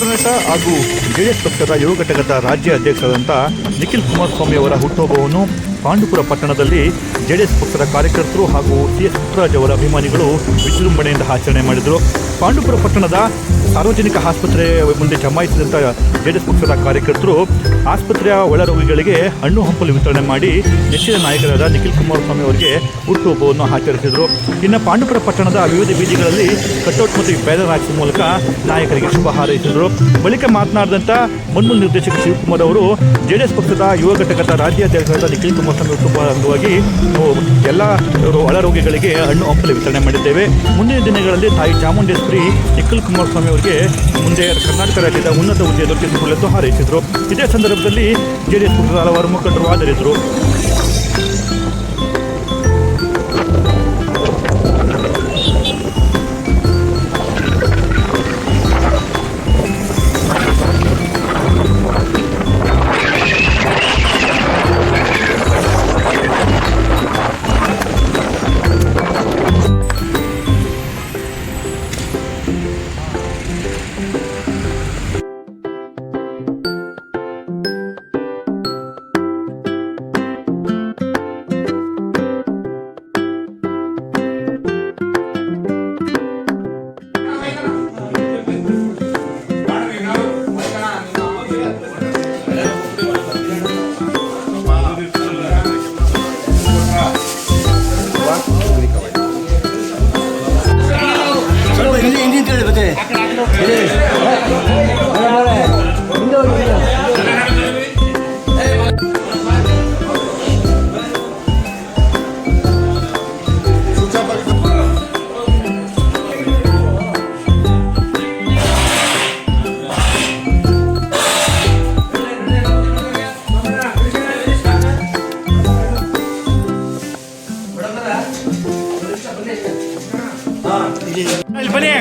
ಚಿತ್ರನಟ ಹಾಗೂ ಜೆಡಿಎಸ್ ಪಕ್ಷದ ಯುವ ಘಟಕದ ರಾಜ್ಯ ಅಧ್ಯಕ್ಷರಾದಂಥ ನಿಖಿಲ್ ಕುಮಾರಸ್ವಾಮಿ ಅವರ ಹುಟ್ಟುಹಬ್ಬವನ್ನು ಪಾಂಡುಪುರ ಪಟ್ಟಣದಲ್ಲಿ ಜೆಡಿಎಸ್ ಪಕ್ಷದ ಕಾರ್ಯಕರ್ತರು ಹಾಗೂ ಸಿ.ಎಸ್. ಪುಟ್ಟರಾಜ್ ಅವರ ಅಭಿಮಾನಿಗಳು ವಿಜೃಂಭಣೆಯಿಂದ ಆಚರಣೆ ಮಾಡಿದರು. ಪಾಂಡುಪುರ ಪಟ್ಟಣದ ಸಾರ್ವಜನಿಕ ಆಸ್ಪತ್ರೆ ಮುಂದೆ ಜಮಾಯಿಸಿದಂಥ ಜೆಡಿಎಸ್ ಪಕ್ಷದ ಕಾರ್ಯಕರ್ತರು ಆಸ್ಪತ್ರೆಯ ಒಳರೋಗಿಗಳಿಗೆ ಹಣ್ಣು ಹಂಪಲು ವಿತರಣೆ ಮಾಡಿ ನೆಚ್ಚಿನ ನಾಯಕರಾದ ನಿಖಿಲ್ ಕುಮಾರಸ್ವಾಮಿ ಅವರಿಗೆ ಹುಟ್ಟುಹಬ್ಬವನ್ನು ಆಚರಿಸಿದರು. ಇನ್ನು ಪಾಂಡುಪುರ ಪಟ್ಟಣದ ವಿವಿಧ ಬೀದಿಗಳಲ್ಲಿ ಕಟೌಟ್ ಮತ್ತು ಬ್ಯಾನರ್ ಹಾಕಿಸುವ ಮೂಲಕ ನಾಯಕರಿಗೆ ಶುಭ ಹಾರೈಸಿದರು. ಬಳಿಕ ಮಾತನಾಡಿದಂಥ ಮುನ್ಮೂಲ್ ನಿರ್ದೇಶಕ ಶಿವಕುಮಾರ್ ಅವರು ಜೆಡಿಎಸ್ ಪಕ್ಷದ ಯುವ ಘಟಕದ ರಾಜ್ಯಾಧ್ಯಕ್ಷರಾದ ನಿಖಿಲ್ ಕುಮಾರಸ್ವಾಮಿ ಹುಟ್ಟುಹಬ್ಬ ಅಂಗವಾಗಿ ಎಲ್ಲ ಒಳರೋಗಿಗಳಿಗೆ ಹಣ್ಣು ಹಂಪಲು ವಿತರಣೆ ಮಾಡಿದ್ದೇವೆ. ಮುಂದಿನ ದಿನಗಳಲ್ಲಿ ತಾಯಿ ಚಾಮುಂಡೇಶ್ವರಿ ನಿಖಿಲ್ ಕುಮಾರಸ್ವಾಮಿ ಅವರಿಗೆ ಮುಂದೆ ಕರ್ನಾಟಕ ರಾಜ್ಯದ ಉನ್ನತ ಹುದ್ದೆ ದೊರಕಿಸಿಕೊಳ್ಳಲು ಹಾರೈಸಿದರು. ಇದೇ ಸಂದರ್ಭದಲ್ಲಿ ಜೆಡಿಎಸ್ ಪಕ್ಷದ ಹಲವಾರು ಮುಖಂಡರು ಹಾಜರಿದ್ದರು. ಬನ್ನಿ